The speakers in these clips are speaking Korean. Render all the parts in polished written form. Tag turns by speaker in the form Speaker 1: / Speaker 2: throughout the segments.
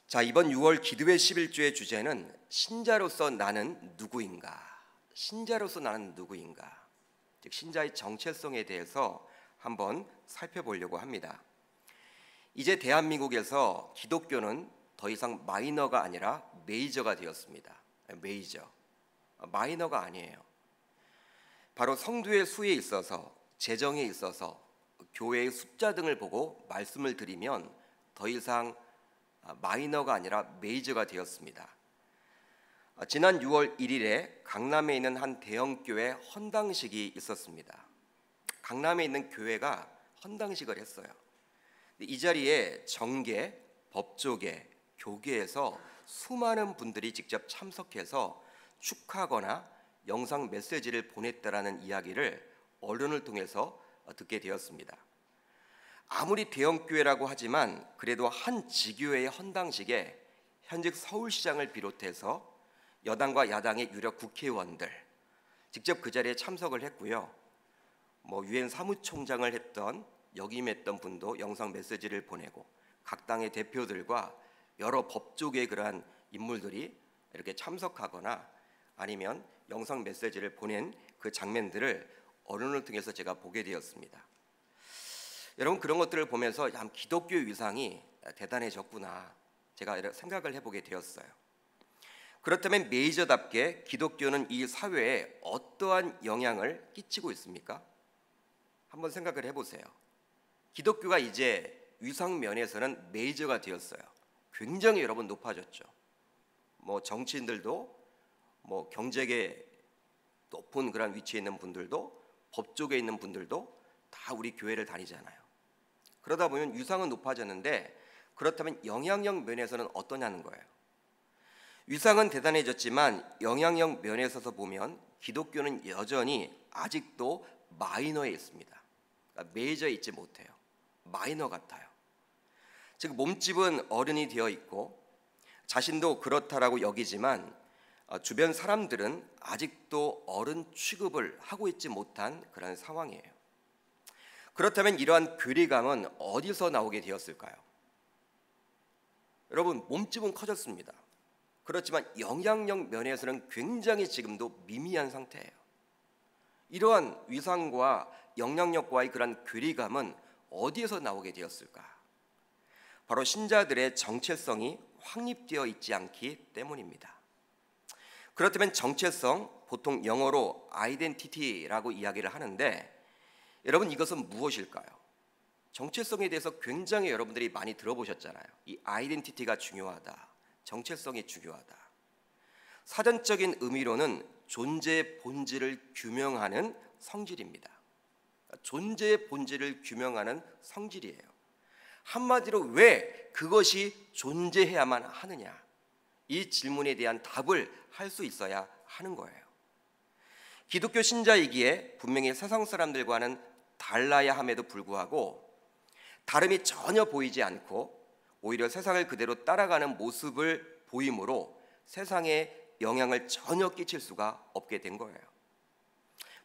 Speaker 1: 자, 이번 6월 기도회 11주의 주제는 신자로서 나는 누구인가? 신자로서 나는 누구인가? 즉 신자의 정체성에 대해서 한번 살펴보려고 합니다. 이제 대한민국에서 기독교는 더 이상 마이너가 아니라 메이저가 되었습니다. 메이저. 마이너가 아니에요. 바로 성도의 수에 있어서, 재정에 있어서, 교회의 숫자 등을 보고 말씀을 드리면 더 이상 마이너가 아니라 메이저가 되었습니다. 지난 6월 1일에 강남에 있는 한 대형교회 헌당식이 있었습니다. 강남에 있는 교회가 헌당식을 했어요. 이 자리에 정계, 법조계, 교계에서 수많은 분들이 직접 참석해서 축하하거나 영상 메시지를 보냈다라는 이야기를 언론을 통해서 듣게 되었습니다. 아무리 대형교회라고 하지만 그래도 한 지교회의 헌당식에 현직 서울시장을 비롯해서 여당과 야당의 유력 국회의원들 직접 그 자리에 참석을 했고요. 유엔 사무총장을 역임했던 분도 영상 메시지를 보내고 각 당의 대표들과 여러 법조계의 그러한 인물들이 이렇게 참석하거나 아니면 영상 메시지를 보낸 그 장면들을 언론을 통해서 제가 보게 되었습니다. 여러분, 그런 것들을 보면서 기독교 위상이 대단해졌구나 제가 생각을 해보게 되었어요. 그렇다면 메이저답게 기독교는 이 사회에 어떠한 영향을 끼치고 있습니까? 한번 생각을 해보세요. 기독교가 이제 위상 면에서는 메이저가 되었어요. 굉장히 여러분 높아졌죠. 정치인들도 경제계 높은 그런 위치에 있는 분들도 법조계에 있는 분들도 다 우리 교회를 다니잖아요. 그러다 보면 위상은 높아졌는데 그렇다면 영향력 면에서는 어떠냐는 거예요. 위상은 대단해졌지만 영향력 면에 서서 보면 기독교는 여전히 아직도 마이너에 있습니다. 그러니까 메이저에 있지 못해요. 마이너 같아요. 즉 몸집은 어른이 되어 있고 자신도 그렇다라고 여기지만 주변 사람들은 아직도 어른 취급을 하고 있지 못한 그런 상황이에요. 그렇다면 이러한 괴리감은 어디서 나오게 되었을까요? 여러분, 몸집은 커졌습니다. 그렇지만 영향력 면에서는 굉장히 지금도 미미한 상태예요. 이러한 위상과 영향력과의 그런 괴리감은 어디에서 나오게 되었을까? 바로 신자들의 정체성이 확립되어 있지 않기 때문입니다. 그렇다면 정체성, 보통 영어로 아이덴티티라고 이야기를 하는데 여러분, 이것은 무엇일까요? 정체성에 대해서 굉장히 여러분들이 많이 들어보셨잖아요. 이 아이덴티티가 중요하다, 정체성이 중요하다. 사전적인 의미로는 존재의 본질을 규명하는 성질입니다. 존재의 본질을 규명하는 성질이에요. 한마디로 왜 그것이 존재해야만 하느냐, 이 질문에 대한 답을 할 수 있어야 하는 거예요. 기독교 신자이기에 분명히 세상 사람들과는 달라야 함에도 불구하고 다름이 전혀 보이지 않고 오히려 세상을 그대로 따라가는 모습을 보이므로 세상에 영향을 전혀 끼칠 수가 없게 된 거예요.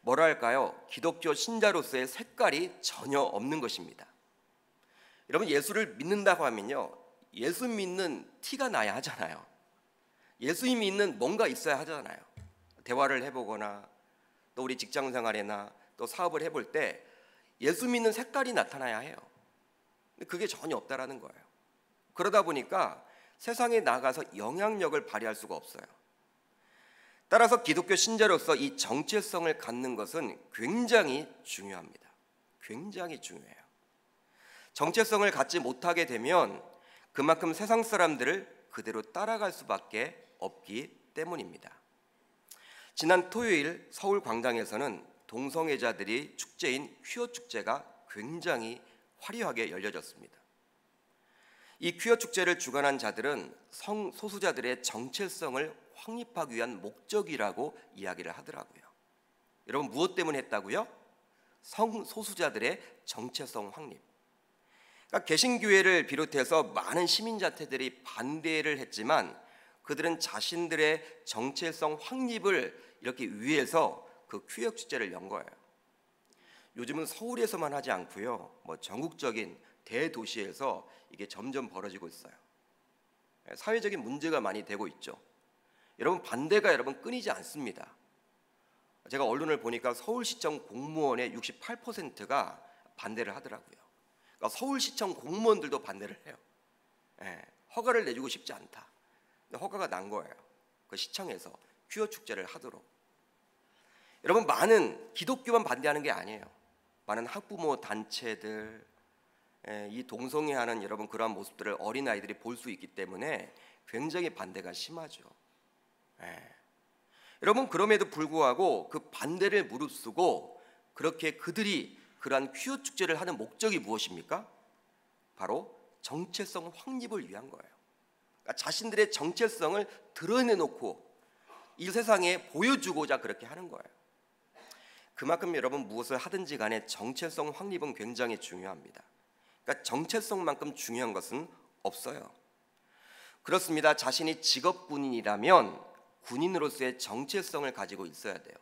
Speaker 1: 뭐라 할까요? 기독교 신자로서의 색깔이 전혀 없는 것입니다. 여러분, 예수를 믿는다고 하면요, 예수 믿는 티가 나야 하잖아요. 예수 믿는 뭔가 있어야 하잖아요. 대화를 해보거나 또 우리 직장 생활이나 또 사업을 해볼 때 예수 믿는 색깔이 나타나야 해요. 근데 그게 전혀 없다라는 거예요. 그러다 보니까 세상에 나가서 영향력을 발휘할 수가 없어요. 따라서 기독교 신자로서 이 정체성을 갖는 것은 굉장히 중요합니다. 굉장히 중요해요. 정체성을 갖지 못하게 되면 그만큼 세상 사람들을 그대로 따라갈 수밖에 없기 때문입니다. 지난 토요일 서울 광장에서는 동성애자들이 축제인 퀴어 축제가 굉장히 화려하게 열려졌습니다. 이 퀴어 축제를 주관한 자들은 성소수자들의 정체성을 확립하기 위한 목적이라고 이야기를 하더라고요. 여러분, 무엇 때문에 했다고요? 성소수자들의 정체성 확립. 그러니까 개신교회를 비롯해서 많은 시민단체들이 반대를 했지만 그들은 자신들의 정체성 확립을 이렇게 위해서 그 퀴어 축제를 연 거예요. 요즘은 서울에서만 하지 않고요, 전국적인 대도시에서 이게 점점 벌어지고 있어요. 사회적인 문제가 많이 되고 있죠. 여러분, 반대가 끊이지 않습니다. 제가 언론을 보니까 서울시청 공무원의 68%가 반대를 하더라고요. 그러니까 서울시청 공무원들도 반대를 해요. 허가를 내주고 싶지 않다. 근데 허가가 난 거예요. 그 시청에서 퀴어 축제를 하도록. 여러분, 많은 기독교만 반대하는 게 아니에요. 많은 학부모 단체들, 이 동성애하는 여러분 그러한 모습들을 어린아이들이 볼 수 있기 때문에 굉장히 반대가 심하죠. 여러분, 그럼에도 불구하고 그 반대를 무릅쓰고 그렇게 그들이 그러한 퀴어 축제를 하는 목적이 무엇입니까? 바로 정체성 확립을 위한 거예요. 그러니까 자신들의 정체성을 드러내놓고 이 세상에 보여주고자 그렇게 하는 거예요. 그만큼 여러분, 무엇을 하든지 간에 정체성 확립은 굉장히 중요합니다. 그러니까 정체성만큼 중요한 것은 없어요. 그렇습니다. 자신이 직업 군인이라면 군인으로서의 정체성을 가지고 있어야 돼요.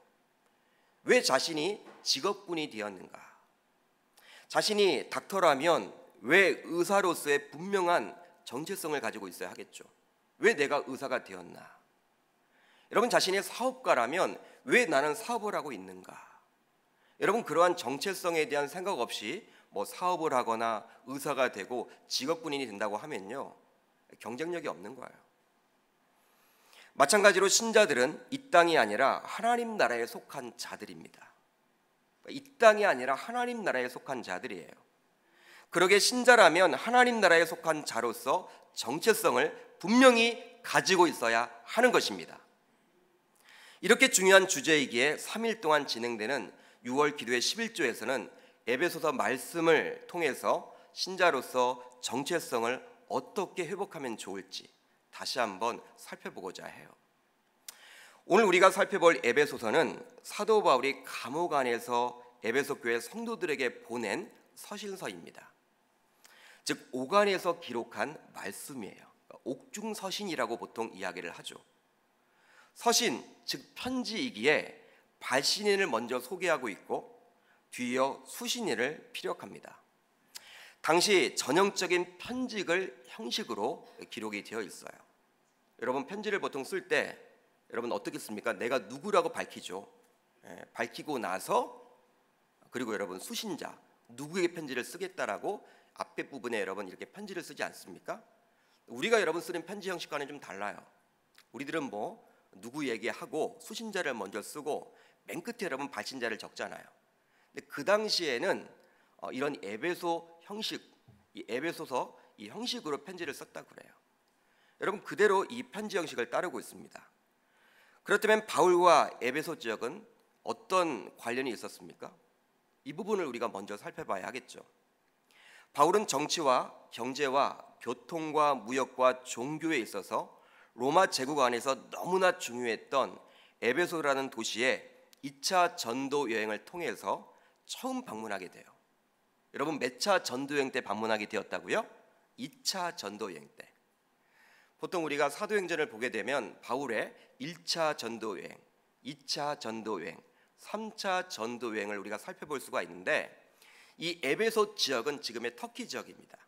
Speaker 1: 왜 자신이 직업군이 되었는가? 자신이 닥터라면 왜 의사로서의 분명한 정체성을 가지고 있어야 하겠죠. 왜 내가 의사가 되었나? 여러분, 자신이 사업가라면 왜 나는 사업을 하고 있는가? 여러분, 그러한 정체성에 대한 생각 없이 사업을 하거나 의사가 되고 직업군인이 된다고 하면요, 경쟁력이 없는 거예요. 마찬가지로 신자들은 이 땅이 아니라 하나님 나라에 속한 자들입니다. 이 땅이 아니라 하나님 나라에 속한 자들이에요. 그러게 신자라면 하나님 나라에 속한 자로서 정체성을 분명히 가지고 있어야 하는 것입니다. 이렇게 중요한 주제이기에 3일 동안 진행되는 6월 기도회 11조에서는 에베소서 말씀을 통해서 신자로서 정체성을 어떻게 회복하면 좋을지 다시 한번 살펴보고자 해요. 오늘 우리가 살펴볼 에베소서는 사도 바울이 감옥 안에서 에베소 교회 성도들에게 보낸 서신서입니다. 즉 옥안에서 기록한 말씀이에요. 옥중서신이라고 보통 이야기를 하죠. 서신, 즉 편지이기에 발신인을 먼저 소개하고 있고 뒤이어 수신인을 피력합니다. 당시 전형적인 편지글 형식으로 기록이 되어 있어요. 여러분, 편지를 보통 쓸 때 여러분 어떻게 씁니까? 내가 누구라고 밝히죠. 밝히고 나서 그리고 여러분 수신자, 누구에게 편지를 쓰겠다라고 앞에 부분에 여러분 이렇게 편지를 쓰지 않습니까? 우리가 여러분 쓰는 편지 형식과는 좀 달라요. 우리들은 누구 얘기하고 수신자를 먼저 쓰고 맨 끝에 여러분 발신자를 적잖아요. 근데 그 당시에는 이런 에베소 형식, 이 에베소서 이 형식으로 편지를 썼다 그래요. 여러분, 그대로 이 편지 형식을 따르고 있습니다. 그렇다면 바울과 에베소 지역은 어떤 관련이 있었습니까? 이 부분을 우리가 먼저 살펴봐야 하겠죠. 바울은 정치와 경제와 교통과 무역과 종교에 있어서 로마 제국 안에서 너무나 중요했던 에베소라는 도시에 2차 전도 여행을 통해서 처음 방문하게 돼요. 여러분, 몇 차 전도 여행 때 방문하게 되었다고요? 2차 전도 여행 때. 보통 우리가 사도행전을 보게 되면 바울의 1차 전도 여행, 2차 전도 여행, 3차 전도 여행을 우리가 살펴볼 수가 있는데, 이 에베소 지역은 지금의 터키 지역입니다.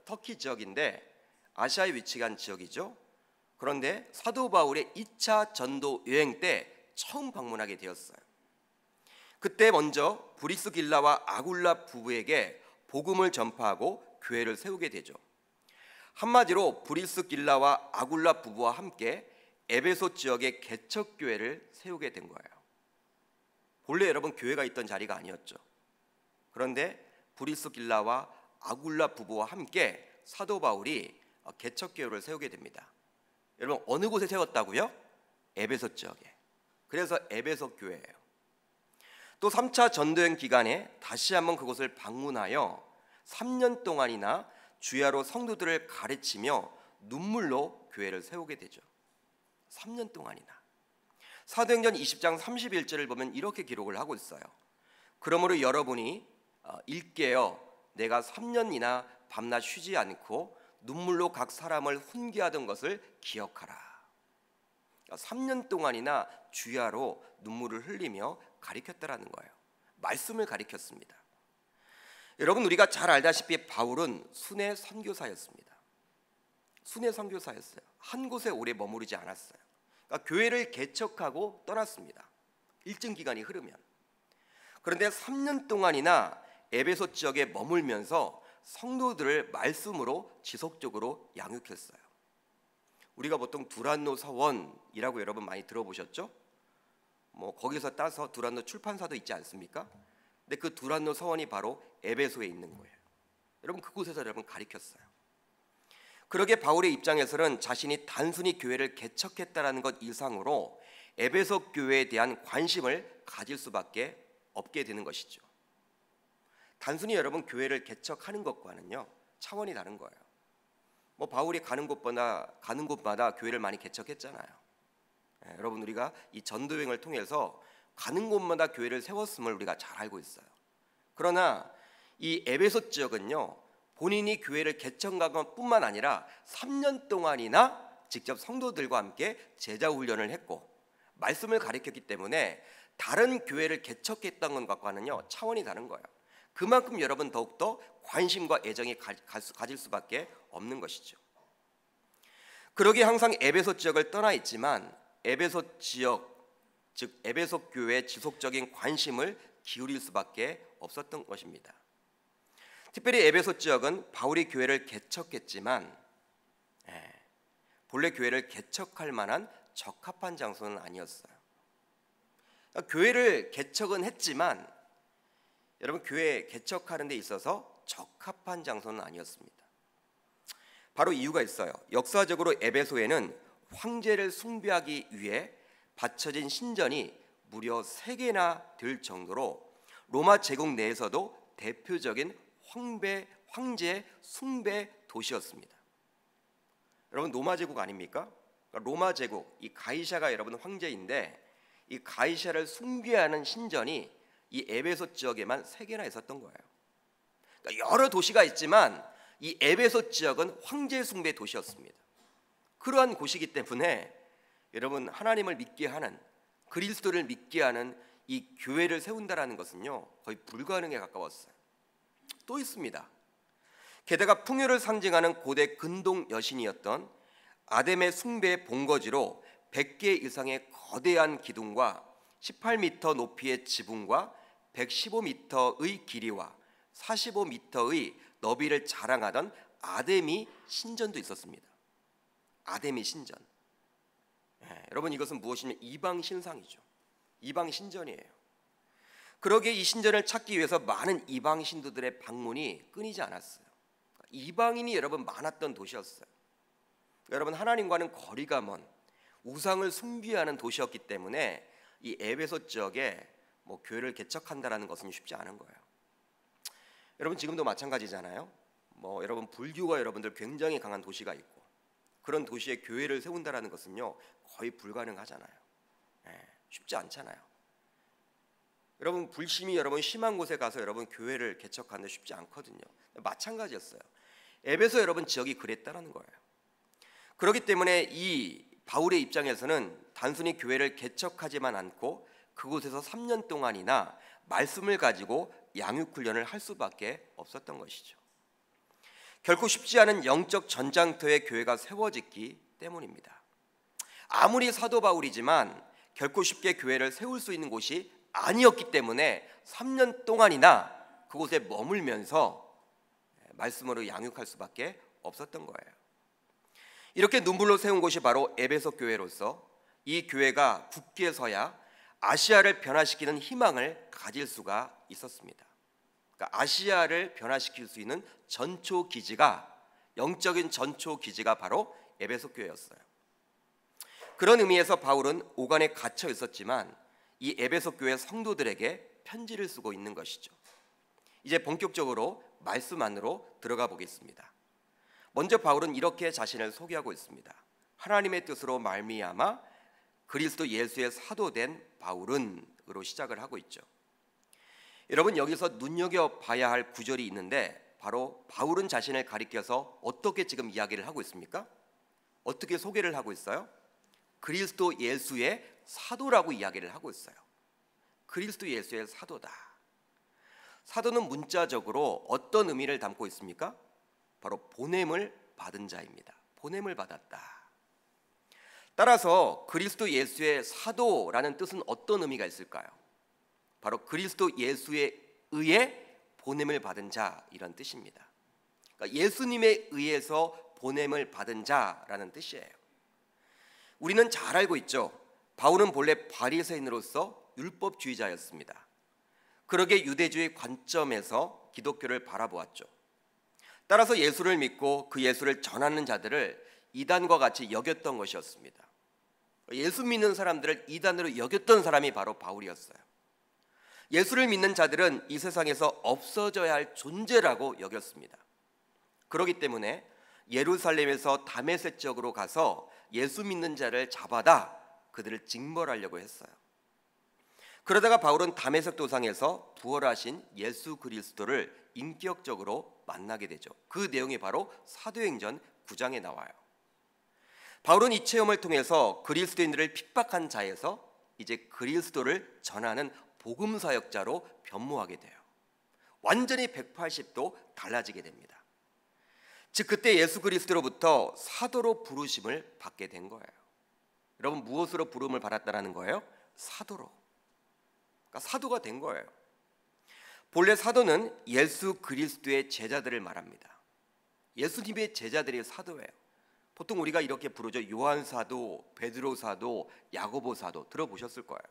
Speaker 1: 터키 지역인데 아시아에 위치한 지역이죠. 그런데 사도 바울의 2차 전도 여행 때 처음 방문하게 되었어요. 그때 먼저 브리스길라와 아굴라 부부에게 복음을 전파하고 교회를 세우게 되죠. 한마디로 브리스길라와 아굴라 부부와 함께 에베소 지역의 개척교회를 세우게 된 거예요. 본래 여러분 교회가 있던 자리가 아니었죠. 그런데 브리스길라와 아굴라 부부와 함께 사도 바울이 개척교회를 세우게 됩니다. 여러분, 어느 곳에 세웠다고요? 에베소 지역에. 그래서 에베소 교회예요. 또 3차 전도여행 기간에 다시 한번 그곳을 방문하여 3년 동안이나 주야로 성도들을 가르치며 눈물로 교회를 세우게 되죠. 3년 동안이나. 사도행전 20장 31절을 보면 이렇게 기록을 하고 있어요. 그러므로 여러분이 일깨어 내가 3년이나 밤낮 쉬지 않고 눈물로 각 사람을 훈계하던 것을 기억하라. 3년 동안이나 주야로 눈물을 흘리며 가리켰다라는 거예요. 말씀을 가리켰습니다. 여러분, 우리가 잘 알다시피 바울은 순회 선교사였습니다. 순회 선교사였어요. 한 곳에 오래 머무르지 않았어요. 그러니까 교회를 개척하고 떠났습니다. 일정 기간이 흐르면. 그런데 3년 동안이나 에베소 지역에 머물면서 성도들을 말씀으로 지속적으로 양육했어요. 우리가 보통 두란노 서원이라고 여러분 많이 들어보셨죠? 뭐 거기서 따서 두란노 출판사도 있지 않습니까? 근데 그 두란노 서원이 바로 에베소에 있는 거예요. 여러분 그곳에서 여러분 가르쳤어요. 그러게 바울의 입장에서는 자신이 단순히 교회를 개척했다라는 것 이상으로 에베소 교회에 대한 관심을 가질 수밖에 없게 되는 것이죠. 단순히 여러분 교회를 개척하는 것과는요 차원이 다른 거예요. 뭐 바울이 가는 곳마다 교회를 많이 개척했잖아요. 여러분 우리가 이 전도여행을 통해서 가는 곳마다 교회를 세웠음을 우리가 잘 알고 있어요. 그러나 이 에베소 지역은요 본인이 교회를 개척한 것뿐만 아니라 3년 동안이나 직접 성도들과 함께 제자 훈련을 했고 말씀을 가르쳤기 때문에 다른 교회를 개척했던 것과는요 차원이 다른 거예요. 그만큼 여러분 더욱더 관심과 애정이 가질 수밖에 없는 것이죠. 그러기에 항상 에베소 지역을 떠나 있지만 에베소 지역, 즉 에베소 교회에 지속적인 관심을 기울일 수밖에 없었던 것입니다. 특별히 에베소 지역은 바울이 교회를 개척했지만 본래 교회를 개척할 만한 적합한 장소는 아니었어요. 그러니까 교회를 개척은 했지만 여러분 교회 개척하는 데 있어서 적합한 장소는 아니었습니다. 바로 이유가 있어요. 역사적으로 에베소에는 황제를 숭배하기 위해 바쳐진 신전이 무려 3개나 될 정도로 로마 제국 내에서도 대표적인 황제 숭배 도시였습니다. 여러분 로마 제국 아닙니까? 로마 제국, 이 가이샤가 여러분 황제인데 이 가이샤를 숭배하는 신전이 이 에베소 지역에만 3개나 있었던 거예요. 그러니까 여러 도시가 있지만 이 에베소 지역은 황제 숭배 도시였습니다. 그러한 곳이기 때문에 여러분 하나님을 믿게 하는 그리스도를 믿게 하는 이 교회를 세운다라는 것은요 거의 불가능에 가까웠어요. 또 있습니다. 게다가 풍요를 상징하는 고대 근동 여신이었던 아뎀의 숭배의 본거지로 100개 이상의 거대한 기둥과 18m 높이의 지붕과 115m의 길이와 45m의 너비를 자랑하던 아데미 신전도 있었습니다. 아데미 신전. 여러분 이것은 무엇이냐면 이방 신상이죠. 이방 신전이에요. 그러기에 이 신전을 찾기 위해서 많은 이방 신도들의 방문이 끊이지 않았어요. 이방인이 여러분 많았던 도시였어요. 여러분 하나님과는 거리가 먼 우상을 숭배하는 도시였기 때문에 이 에베소 지역에 뭐 교회를 개척한다라는 것은 쉽지 않은 거예요. 여러분 지금도 마찬가지잖아요. 뭐 여러분 불교가 여러분들 굉장히 강한 도시가 있고 그런 도시에 교회를 세운다라는 것은요 거의 불가능하잖아요. 쉽지 않잖아요. 여러분 불심이 여러분 심한 곳에 가서 여러분 교회를 개척하는 데 쉽지 않거든요. 마찬가지였어요. 에베소 여러분 지역이 그랬다는 거예요. 그렇기 때문에 이 바울의 입장에서는 단순히 교회를 개척하지만 않고 그곳에서 3년 동안이나 말씀을 가지고 양육 훈련을 할 수밖에 없었던 것이죠. 결코 쉽지 않은 영적 전장터에 교회가 세워졌기 때문입니다. 아무리 사도 바울이지만 결코 쉽게 교회를 세울 수 있는 곳이 아니었기 때문에 3년 동안이나 그곳에 머물면서 말씀으로 양육할 수밖에 없었던 거예요. 이렇게 눈물로 세운 곳이 바로 에베소 교회로서 이 교회가 굳게 서야 아시아를 변화시키는 희망을 가질 수가 있었습니다. 그러니까 아시아를 변화시킬 수 있는 전초 기지가 영적인 전초 기지가 바로 에베소 교회였어요. 그런 의미에서 바울은 오간에 갇혀 있었지만 이 에베소 교회 성도들에게 편지를 쓰고 있는 것이죠. 이제 본격적으로 말씀 안으로 들어가 보겠습니다. 먼저 바울은 이렇게 자신을 소개하고 있습니다. 하나님의 뜻으로 말미암아 그리스도 예수의 사도된 바울은으로 시작을 하고 있죠. 여러분 여기서 눈여겨봐야 할 구절이 있는데 바로 바울은 자신을 가리켜서 어떻게 지금 이야기를 하고 있습니까? 어떻게 소개를 하고 있어요? 그리스도 예수의 사도라고 이야기를 하고 있어요. 그리스도 예수의 사도다. 사도는 문자적으로 어떤 의미를 담고 있습니까? 바로 보냄을 받은 자입니다. 보냄을 받았다. 따라서 그리스도 예수의 사도라는 뜻은 어떤 의미가 있을까요? 바로 그리스도 예수에 의해 보냄을 받은 자, 이런 뜻입니다. 그러니까 예수님에 의해서 보냄을 받은 자라는 뜻이에요. 우리는 잘 알고 있죠. 바울은 본래 바리새인으로서 율법주의자였습니다. 그러게 유대주의 관점에서 기독교를 바라보았죠. 따라서 예수를 믿고 그 예수를 전하는 자들을 이단과 같이 여겼던 것이었습니다. 예수 믿는 사람들을 이단으로 여겼던 사람이 바로 바울이었어요. 예수를 믿는 자들은 이 세상에서 없어져야 할 존재라고 여겼습니다. 그렇기 때문에 예루살렘에서 다메섹 지역으로 가서 예수 믿는 자를 잡아다 그들을 징벌하려고 했어요. 그러다가 바울은 다메섹 도상에서 부활하신 예수 그리스도를 인격적으로 만나게 되죠. 그 내용이 바로 사도행전 9장에 나와요. 바울은 이 체험을 통해서 그리스도인들을 핍박한 자에서 이제 그리스도를 전하는 복음 사역자로 변모하게 돼요. 완전히 180도 달라지게 됩니다. 즉 그때 예수 그리스도로부터 사도로 부르심을 받게 된 거예요. 여러분, 무엇으로 부름을 받았다라는 거예요? 사도로. 그러니까 사도가 된 거예요. 본래 사도는 예수 그리스도의 제자들을 말합니다. 예수님의 제자들이 사도예요. 보통 우리가 이렇게 부르죠. 요한 사도, 베드로 사도, 야고보 사도 들어보셨을 거예요.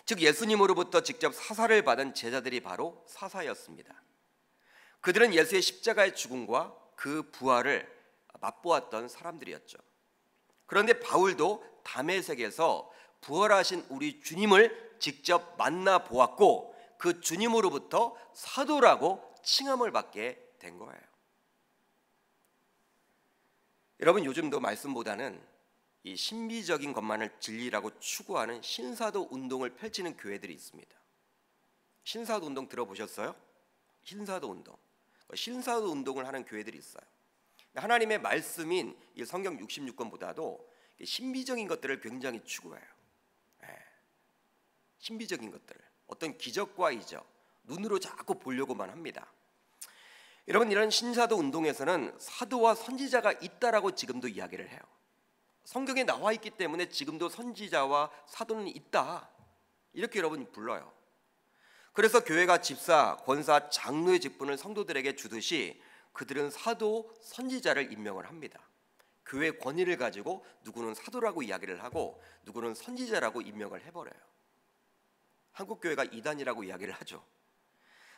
Speaker 1: 즉 예수님으로부터 직접 사사를 받은 제자들이 바로 사사였습니다. 그들은 예수의 십자가의 죽음과 그 부활을 맛보았던 사람들이었죠. 그런데 바울도 다메섹에서 부활하신 우리 주님을 직접 만나보았고 그 주님으로부터 사도라고 칭함을 받게 된 거예요. 여러분, 요즘도 말씀보다는 이 신비적인 것만을 진리라고 추구하는 신사도 운동을 펼치는 교회들이 있습니다. 신사도 운동 들어보셨어요? 신사도 운동. 신사도 운동을 하는 교회들이 있어요. 하나님의 말씀인 이 성경 66권보다도 신비적인 것들을 굉장히 추구해요. 신비적인 것들을, 어떤 기적과 이적, 눈으로 자꾸 보려고만 합니다. 여러분, 이런 신사도 운동에서는 사도와 선지자가 있다라고 지금도 이야기를 해요. 성경에 나와 있기 때문에 지금도 선지자와 사도는 있다, 이렇게 여러분이 불러요. 그래서 교회가 집사, 권사, 장로의 직분을 성도들에게 주듯이 그들은 사도, 선지자를 임명을 합니다. 교회 권위를 가지고 누구는 사도라고 이야기를 하고 누구는 선지자라고 임명을 해버려요. 한국교회가 이단이라고 이야기를 하죠.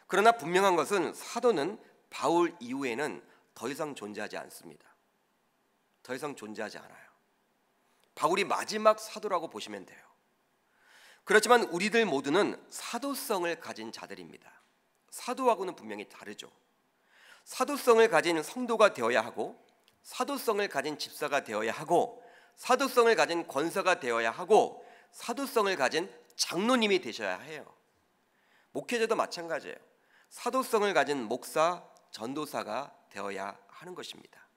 Speaker 1: 그러나 분명한 것은 사도는 바울 이후에는 더 이상 존재하지 않습니다. 더 이상 존재하지 않아요. 바울이 마지막 사도라고 보시면 돼요. 그렇지만 우리들 모두는 사도성을 가진 자들입니다. 사도하고는 분명히 다르죠. 사도성을 가진 성도가 되어야 하고, 사도성을 가진 집사가 되어야 하고, 사도성을 가진 권사가 되어야 하고, 사도성을 가진 장로님이 되셔야 해요. 목회자도 마찬가지예요. 사도성을 가진 목사, 전도사가 되어야 하는 것입니다.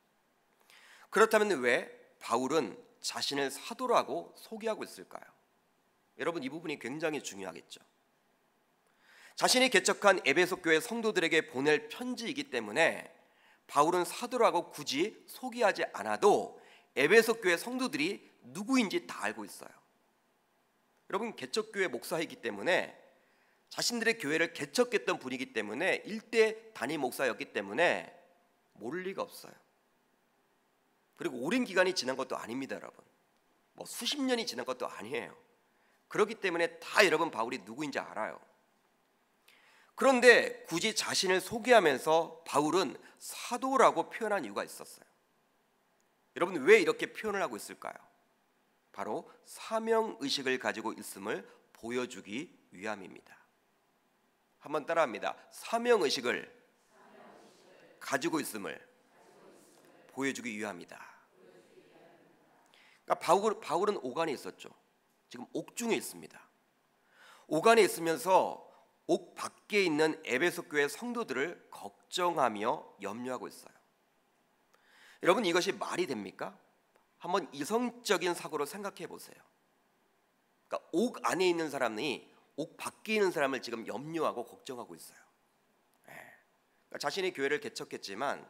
Speaker 1: 그렇다면 왜 바울은 자신을 사도라고 소개하고 있을까요? 여러분, 이 부분이 굉장히 중요하겠죠. 자신이 개척한 에베소 교회 성도들에게 보낼 편지이기 때문에 바울은 사도라고 굳이 소개하지 않아도 에베소 교회 성도들이 누구인지 다 알고 있어요. 여러분, 개척교회 목사이기 때문에, 자신들의 교회를 개척했던 분이기 때문에, 일대 단임 목사였기 때문에 모를 리가 없어요. 그리고 오랜 기간이 지난 것도 아닙니다. 여러분, 뭐 수십 년이 지난 것도 아니에요. 그렇기 때문에 다 여러분 바울이 누구인지 알아요. 그런데 굳이 자신을 소개하면서 바울은 사도라고 표현한 이유가 있었어요. 여러분, 왜 이렇게 표현을 하고 있을까요? 바로 사명의식을 가지고 있음을 보여주기 위함입니다. 한번 따라합니다. 사명의식을 가지고 있음을 보여주기 위함이다. 그러니까 바울은 오간에 있었죠. 지금 옥중에 있습니다. 오간에 있으면서 옥 밖에 있는 에베소 교회 성도들을 걱정하며 염려하고 있어요. 여러분, 이것이 말이 됩니까? 한번 이성적인 사고로 생각해 보세요. 그러니까 옥 안에 있는 사람이 옥 밖에 있는 사람을 지금 염려하고 걱정하고 있어요. 그러니까 자신이 교회를 개척했지만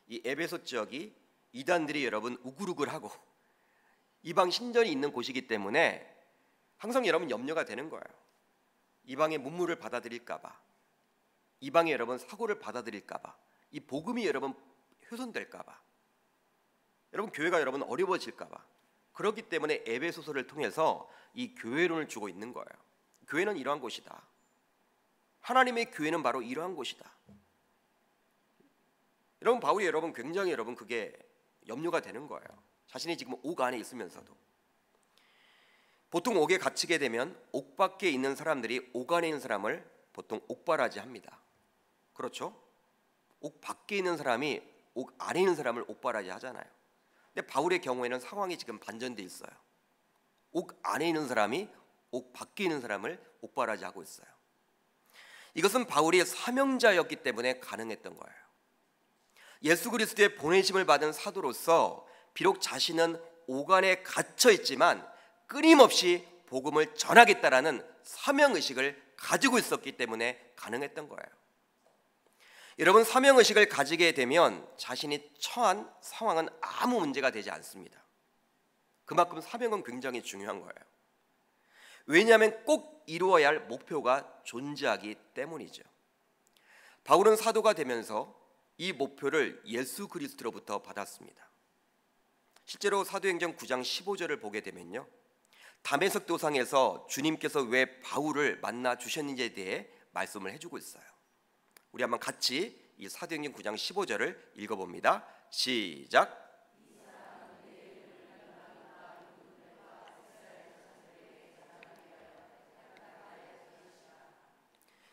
Speaker 1: 이 에베소 지역이 이단들이 여러분 우글우글하고 이방 신전이 있는 곳이기 때문에 항상 여러분 염려가 되는 거예요. 이방의 문물을 받아들일까 봐, 이방의 여러분 사고를 받아들일까 봐, 이 복음이 여러분 훼손될까 봐, 여러분 교회가 여러분 어려워질까 봐. 그렇기 때문에 에베소서를 통해서 이 교회론을 주고 있는 거예요. 교회는 이러한 곳이다. 하나님의 교회는 바로 이러한 곳이다. 여러분 바울이 여러분 굉장히 여러분 그게 염려가 되는 거예요. 자신이 지금 옥 안에 있으면서도. 보통 옥에 갇히게 되면 옥 밖에 있는 사람들이 옥 안에 있는 사람을 보통 옥바라지 합니다. 그렇죠? 옥 밖에 있는 사람이 옥 안에 있는 사람을 옥바라지 하잖아요. 근데 바울의 경우에는 상황이 지금 반전돼 있어요. 옥 안에 있는 사람이 옥 밖에 있는 사람을 옥바라지 하고 있어요. 이것은 바울이 사명자였기 때문에 가능했던 거예요. 예수 그리스도의 보내심을 받은 사도로서 비록 자신은 옥 안에 갇혀 있지만 끊임없이 복음을 전하겠다라는 사명의식을 가지고 있었기 때문에 가능했던 거예요. 여러분 사명의식을 가지게 되면 자신이 처한 상황은 아무 문제가 되지 않습니다. 그만큼 사명은 굉장히 중요한 거예요. 왜냐하면 꼭 이루어야 할 목표가 존재하기 때문이죠. 바울은 사도가 되면서 이 목표를 예수 그리스도로부터 받았습니다. 실제로 사도행전 9장 15절을 보게 되면요, 다메섹 도상에서 주님께서 왜 바울을 만나 주셨는지에 대해 말씀을 해주고 있어요. 우리 한번 같이 이 사도행전 9장 15절을 읽어봅니다. 시작.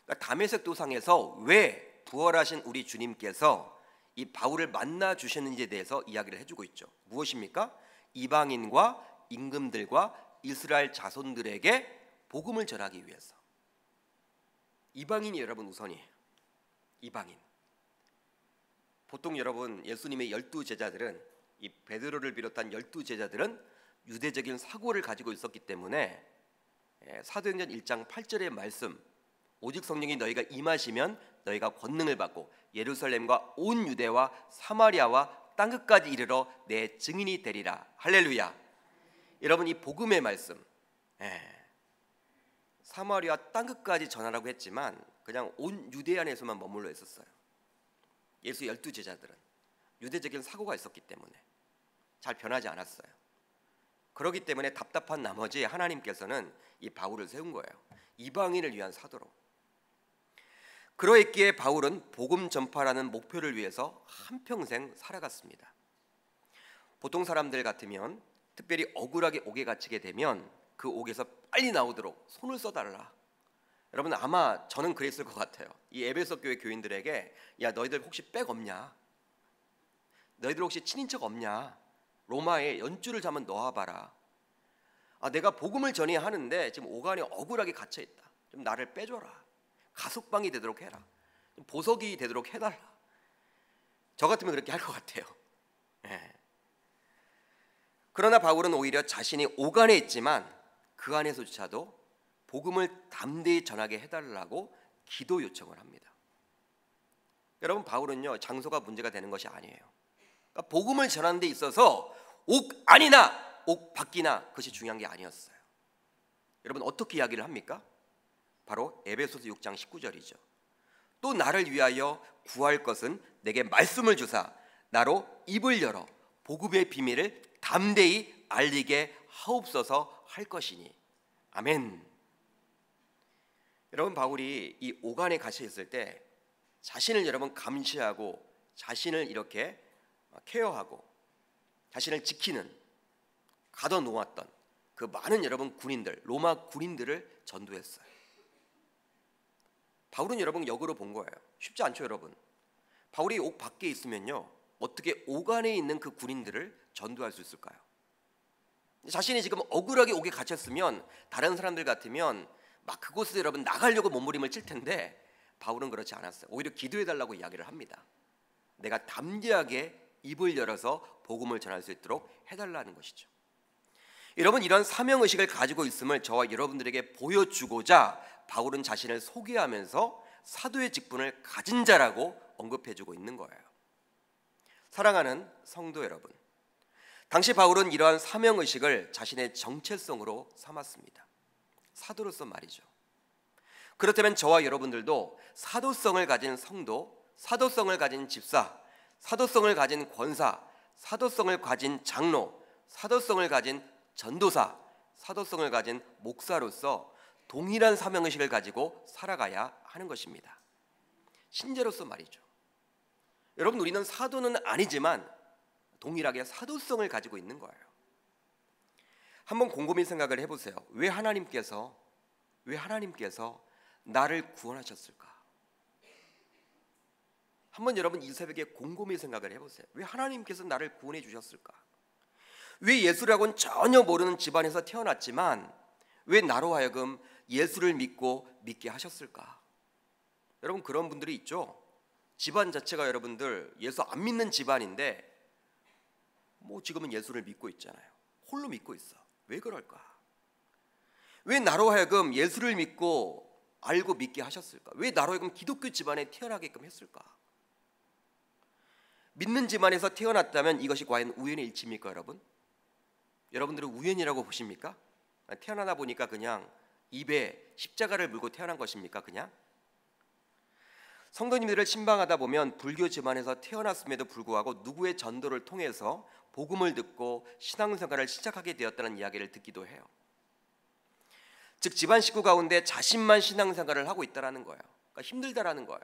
Speaker 1: 그러니까 다메섹 도상에서 왜 부활하신 우리 주님께서 이 바울을 만나 주셨는지에 대해서 이야기를 해주고 있죠. 무엇입니까? 이방인과 임금들과 이스라엘 자손들에게 복음을 전하기 위해서. 이방인이 여러분 우선이에요. 이방인. 보통 여러분 예수님의 12제자들은 이 베드로를 비롯한 12제자들은 유대적인 사고를 가지고 있었기 때문에 사도행전 1장 8절의 말씀, 오직 성령이 너희가 임하시면 너희가 권능을 받고 예루살렘과 온 유대와 사마리아와 땅끝까지 이르러 내 증인이 되리라. 할렐루야. 여러분 이 복음의 말씀, 사마리아 땅끝까지 전하라고 했지만 그냥 온 유대 안에서만 머물러 있었어요. 예수 12제자들은 유대적인 사고가 있었기 때문에 잘 변하지 않았어요. 그렇기 때문에 답답한 나머지 하나님께서는 이 바울을 세운 거예요. 이방인을 위한 사도로. 그러했기에 바울은 복음 전파라는 목표를 위해서 한평생 살아갔습니다. 보통 사람들 같으면 특별히 억울하게 옥에 갇히게 되면 그 옥에서 빨리 나오도록 손을 써달라. 여러분 아마 저는 그랬을 것 같아요. 이 에베소 교회 교인들에게 야 너희들 혹시 백 없냐? 너희들 혹시 친인척 없냐? 로마에 연주를 한번 넣어봐라. 내가 복음을 전해야 하는데 지금 옥 안에 억울하게 갇혀있다. 좀 나를 빼줘라. 가석방이 되도록 해라. 좀 보석이 되도록 해달라. 저 같으면 그렇게 할 것 같아요. 그러나 바울은 오히려 자신이 옥 안에 있지만 그 안에서조차도 복음을 담대히 전하게 해달라고 기도 요청을 합니다. 여러분 바울은요 장소가 문제가 되는 것이 아니에요. 그러니까 복음을 전하는 데 있어서 옥 안이나 옥 밖이나 그것이 중요한 게 아니었어요. 여러분 어떻게 이야기를 합니까? 바로 에베소서 6장 19절이죠. 또 나를 위하여 구할 것은 내게 말씀을 주사 나로 입을 열어 복음의 비밀을 담대히 알리게 하옵소서 할 것이니. 아멘. 여러분 바울이 이 옥 안에 갇혀 있을 때 자신을 여러분 감시하고 자신을 이렇게 케어하고 자신을 지키는 가둬 놓았던 그 많은 여러분 군인들, 로마 군인들을 전도했어요. 바울은 여러분 역으로 본 거예요. 쉽지 않죠 여러분. 바울이 옥 밖에 있으면요 어떻게 옥 안에 있는 그 군인들을 전도할 수 있을까요? 자신이 지금 억울하게 옥에 갇혔으면 다른 사람들 같으면 막 그곳에서 여러분 나가려고 몸부림을 칠 텐데 바울은 그렇지 않았어요. 오히려 기도해달라고 이야기를 합니다. 내가 담대하게 입을 열어서 복음을 전할 수 있도록 해달라는 것이죠. 여러분 이런 사명의식을 가지고 있음을 저와 여러분들에게 보여주고자 바울은 자신을 소개하면서 사도의 직분을 가진 자라고 언급해주고 있는 거예요. 사랑하는 성도 여러분, 당시 바울은 이러한 사명의식을 자신의 정체성으로 삼았습니다. 사도로서 말이죠. 그렇다면 저와 여러분들도 사도성을 가진 성도, 사도성을 가진 집사, 사도성을 가진 권사, 사도성을 가진 장로, 사도성을 가진 전도사, 사도성을 가진 목사로서 동일한 사명의식을 가지고 살아가야 하는 것입니다. 신자로서 말이죠. 여러분, 우리는 사도는 아니지만 동일하게 사도성을 가지고 있는 거예요. 한번 곰곰이 생각을 해보세요. 왜 하나님께서 나를 구원하셨을까? 한번 여러분 이 새벽에 곰곰이 생각을 해보세요. 왜 하나님께서 나를 구원해 주셨을까? 왜 예수라고는 전혀 모르는 집안에서 태어났지만 왜 나로 하여금 예수를 믿게 하셨을까? 여러분, 그런 분들이 있죠. 집안 자체가 여러분들 예수 안 믿는 집안인데 지금은 예수를 믿고 있잖아요. 홀로 믿고 있어. 왜 그럴까? 왜 나로 하여금 예수를 믿고 알고 믿게 하셨을까? 왜 나로 하여금 기독교 집안에 태어나게끔 했을까? 믿는 집안에서 태어났다면 이것이 과연 우연의 일치입니까, 여러분? 여러분들은 우연이라고 보십니까? 태어나다 보니까 그냥 입에 십자가를 물고 태어난 것입니까, 그냥? 성도님들을 신방하다 보면 불교 집안에서 태어났음에도 불구하고 누구의 전도를 통해서 복음을 듣고 신앙생활을 시작하게 되었다는 이야기를 듣기도 해요. 즉 집안 식구 가운데 자신만 신앙생활을 하고 있다라는 거예요. 그러니까 힘들다라는 거예요.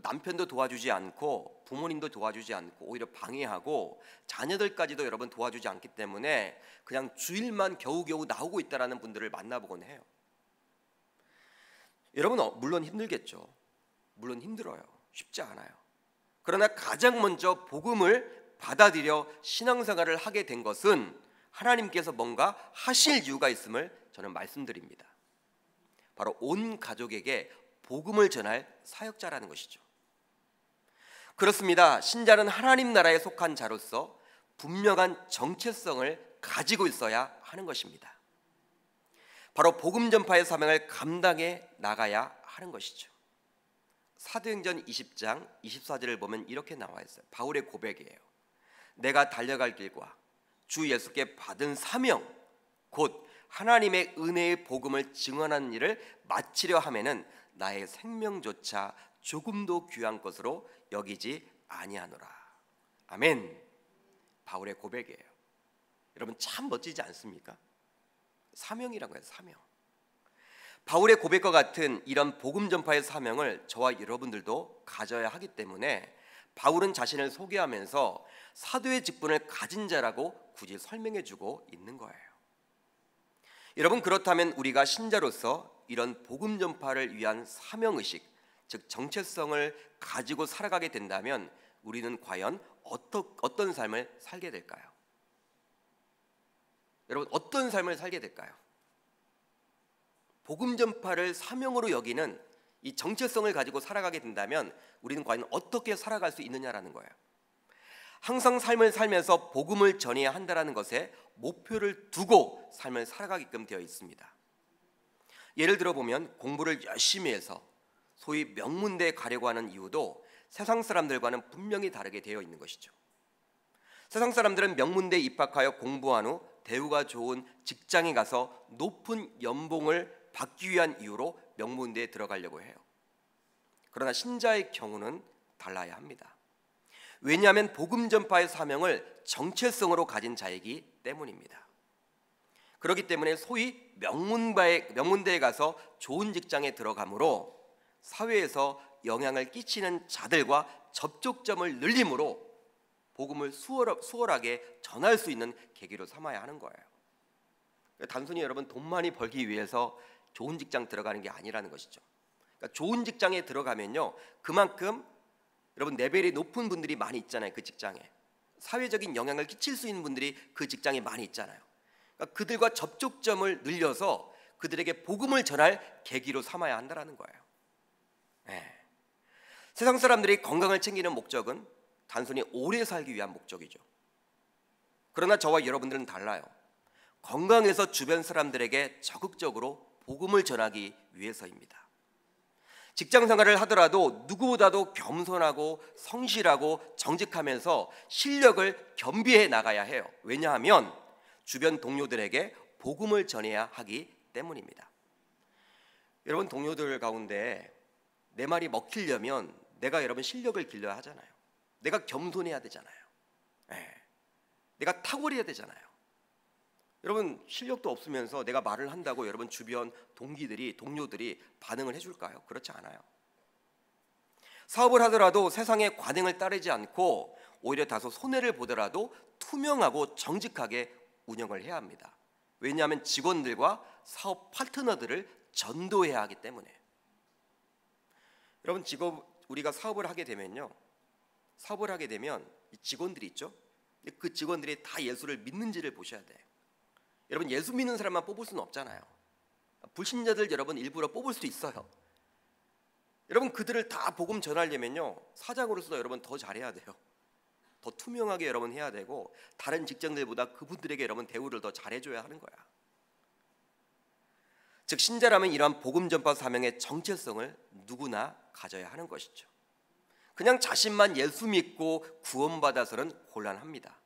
Speaker 1: 남편도 도와주지 않고 부모님도 도와주지 않고 오히려 방해하고 자녀들까지도 여러분 도와주지 않기 때문에 그냥 주일만 겨우겨우 나오고 있다라는 분들을 만나보곤 해요. 여러분, 물론 힘들겠죠. 물론 힘들어요. 쉽지 않아요. 그러나 가장 먼저 복음을 받아들여 신앙생활을 하게 된 것은 하나님께서 뭔가 하실 이유가 있음을 저는 말씀드립니다. 바로 온 가족에게 복음을 전할 사역자라는 것이죠. 그렇습니다. 신자는 하나님 나라에 속한 자로서 분명한 정체성을 가지고 있어야 하는 것입니다. 바로 복음 전파의 사명을 감당해 나가야 하는 것이죠. 사도행전 20장 24절을 보면 이렇게 나와 있어요. 바울의 고백이에요. 내가 달려갈 길과 주 예수께 받은 사명 곧 하나님의 은혜의 복음을 증언하는 일을 마치려 하면은 나의 생명조차 조금도 귀한 것으로 여기지 아니하노라. 아멘. 바울의 고백이에요. 여러분, 참 멋지지 않습니까? 사명이란 거예요. 사명. 바울의 고백과 같은 이런 복음 전파의 사명을 저와 여러분들도 가져야 하기 때문에 바울은 자신을 소개하면서 사도의 직분을 가진 자라고 굳이 설명해주고 있는 거예요. 여러분, 그렇다면 우리가 신자로서 이런 복음 전파를 위한 사명의식, 즉 정체성을 가지고 살아가게 된다면 우리는 과연 어떤 삶을 살게 될까요? 여러분, 어떤 삶을 살게 될까요? 복음 전파를 사명으로 여기는 이 정체성을 가지고 살아가게 된다면 우리는 과연 어떻게 살아갈 수 있느냐라는 거예요. 항상 삶을 살면서 복음을 전해야 한다는 것에 목표를 두고 삶을 살아가게끔 되어 있습니다. 예를 들어 보면 공부를 열심히 해서 소위 명문대에 가려고 하는 이유도 세상 사람들과는 분명히 다르게 되어 있는 것이죠. 세상 사람들은 명문대에 입학하여 공부한 후 대우가 좋은 직장에 가서 높은 연봉을 받기 위한 이유로 명문대에 들어가려고 해요. 그러나 신자의 경우는 달라야 합니다. 왜냐하면 복음 전파의 사명을 정체성으로 가진 자이기 때문입니다. 그렇기 때문에 소위 명문대에 가서 좋은 직장에 들어가므로 사회에서 영향을 끼치는 자들과 접촉점을 늘림으로 복음을 수월하게 전할 수 있는 계기로 삼아야 하는 거예요. 단순히 여러분 돈 많이 벌기 위해서 좋은 직장 들어가는 게 아니라는 것이죠. 그러니까 좋은 직장에 들어가면요, 그만큼 여러분 레벨이 높은 분들이 많이 있잖아요. 그 직장에 사회적인 영향을 끼칠 수 있는 분들이 그 직장에 많이 있잖아요. 그러니까 그들과 접촉점을 늘려서 그들에게 복음을 전할 계기로 삼아야 한다는 거예요. 네. 세상 사람들이 건강을 챙기는 목적은 단순히 오래 살기 위한 목적이죠. 그러나 저와 여러분들은 달라요. 건강해서 주변 사람들에게 적극적으로 복음을 전하기 위해서입니다. 직장 생활을 하더라도 누구보다도 겸손하고 성실하고 정직하면서 실력을 겸비해 나가야 해요. 왜냐하면 주변 동료들에게 복음을 전해야 하기 때문입니다. 여러분, 동료들 가운데 내 말이 먹히려면 내가 여러분 실력을 길러야 하잖아요. 내가 겸손해야 되잖아요. 내가 탁월해야 되잖아요. 여러분, 실력도 없으면서 내가 말을 한다고 여러분 주변 동료들이 반응을 해줄까요? 그렇지 않아요. 사업을 하더라도 세상의 관행을 따르지 않고 오히려 다소 손해를 보더라도 투명하고 정직하게 운영을 해야 합니다. 왜냐하면 직원들과 사업 파트너들을 전도해야 하기 때문에. 여러분, 우리가 사업을 하게 되면 이 직원들이 있죠. 그 직원들이 다 예수를 믿는지를 보셔야 돼요. 여러분, 예수 믿는 사람만 뽑을 수는 없잖아요. 불신자들 여러분 일부러 뽑을 수도 있어요. 여러분, 그들을 다 복음 전하려면요, 사장으로서 여러분 더 잘해야 돼요. 더 투명하게 여러분 해야 되고, 다른 직장들보다 그분들에게 여러분 대우를 더 잘해줘야 하는 거야. 즉, 신자라면 이러한 복음 전파 사명의 정체성을 누구나 가져야 하는 것이죠. 그냥 자신만 예수 믿고 구원받아서는 곤란합니다.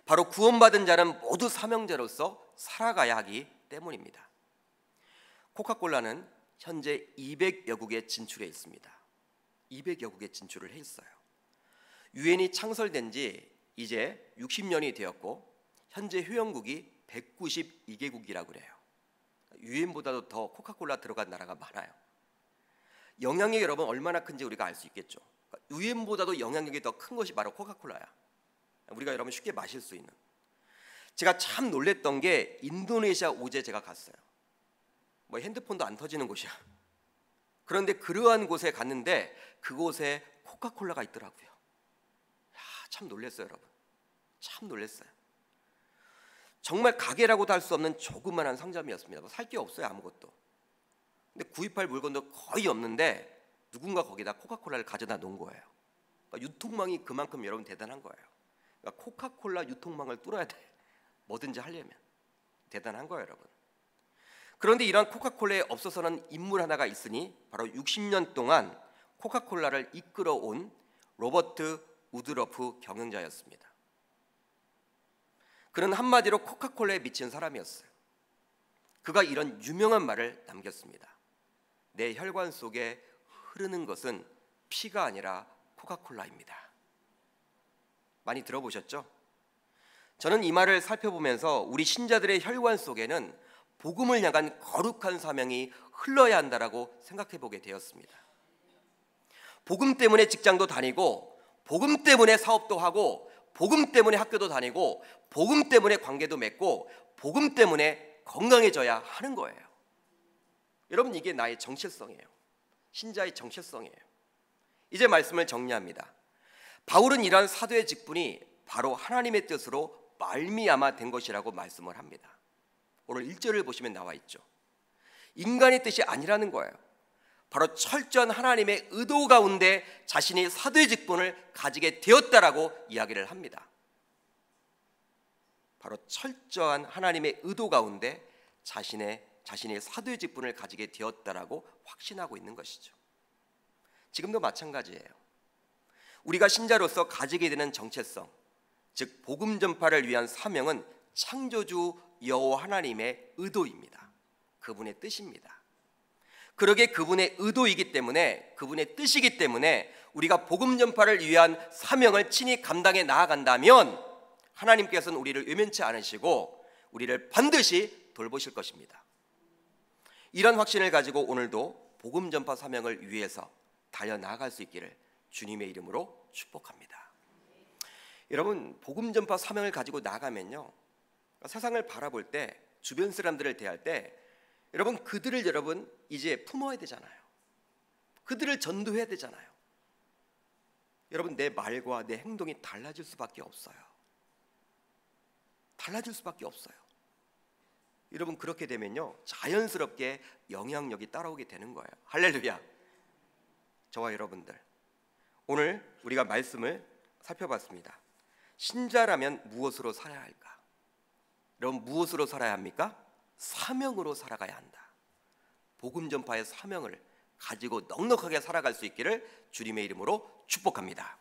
Speaker 1: 바로 구원받은 자는 모두 사명자로서 살아가야 하기 때문입니다. 코카콜라는 현재 200여 국에 진출해 있습니다. 200여 국에 진출을 했어요. 유엔이 창설된 지 이제 60년이 되었고 현재 회원국이 192개국이라고 그래요. 유엔보다도 더 코카콜라 들어간 나라가 많아요. 영향력이 여러분 얼마나 큰지 우리가 알 수 있겠죠. 유엔보다도 영향력이 더 큰 것이 바로 코카콜라야. 우리가 여러분 쉽게 마실 수 있는. 제가 참 놀랬던 게 인도네시아 오제 제가 갔어요. 뭐 핸드폰도 안 터지는 곳이야. 그런데 그러한 곳에 갔는데 그곳에 코카콜라가 있더라고요. 참 놀랐어요, 여러분. 참 놀랐어요. 정말 가게라고도 할 수 없는 조그만한 상점이었습니다. 살 게 없어요, 아무것도. 근데 구입할 물건도 거의 없는데 누군가 거기다 코카콜라를 가져다 놓은 거예요. 그러니까 유통망이 그만큼 여러분 대단한 거예요. 그러니까 코카콜라 유통망을 뚫어야 돼. 뭐든지 하려면. 대단한 거예요, 여러분. 그런데 이런 코카콜라에 없어서는 인물 하나가 있으니 바로 60년 동안 코카콜라를 이끌어온 로버트 우드러프 경영자였습니다. 그는 한마디로 코카콜라에 미친 사람이었어요. 그가 이런 유명한 말을 남겼습니다. 내 혈관 속에 흐르는 것은 피가 아니라 코카콜라입니다. 많이 들어보셨죠? 저는 이 말을 살펴보면서 우리 신자들의 혈관 속에는 복음을 향한 거룩한 사명이 흘러야 한다라고 생각해 보게 되었습니다. 복음 때문에 직장도 다니고, 복음 때문에 사업도 하고, 복음 때문에 학교도 다니고, 복음 때문에 관계도 맺고, 복음 때문에 건강해져야 하는 거예요. 여러분, 이게 나의 정체성이에요. 신자의 정체성이에요. 이제 말씀을 정리합니다. 바울은 이러한 사도의 직분이 바로 하나님의 뜻으로 말미암아 된 것이라고 말씀을 합니다. 오늘 1절을 보시면 나와 있죠. 인간의 뜻이 아니라는 거예요. 바로 철저한 하나님의 의도 가운데 자신이 사도의 직분을 가지게 되었다라고 이야기를 합니다. 바로 철저한 하나님의 의도 가운데 자신이 사도의 직분을 가지게 되었다라고 확신하고 있는 것이죠. 지금도 마찬가지예요. 우리가 신자로서 가지게 되는 정체성, 즉 복음 전파를 위한 사명은 창조주 여호와 하나님의 의도입니다. 그분의 뜻입니다. 그러게 그분의 의도이기 때문에, 그분의 뜻이기 때문에 우리가 복음 전파를 위한 사명을 친히 감당해 나아간다면 하나님께서는 우리를 외면치 않으시고 우리를 반드시 돌보실 것입니다. 이런 확신을 가지고 오늘도 복음 전파 사명을 위해서 달려나갈 수 있기를 주님의 이름으로 축복합니다. 여러분, 복음 전파 사명을 가지고 나가면요, 세상을 바라볼 때, 주변 사람들을 대할 때 여러분, 그들을 여러분 이제 품어야 되잖아요. 그들을 전도해야 되잖아요. 여러분, 내 말과 내 행동이 달라질 수밖에 없어요. 달라질 수밖에 없어요. 여러분, 그렇게 되면요 자연스럽게 영향력이 따라오게 되는 거예요. 할렐루야. 저와 여러분들, 오늘 우리가 말씀을 살펴봤습니다. 신자라면 무엇으로 살아야 할까? 여러분, 무엇으로 살아야 합니까? 사명으로 살아가야 한다. 복음 전파의 사명을 가지고 넉넉하게 살아갈 수 있기를 주님의 이름으로 축복합니다.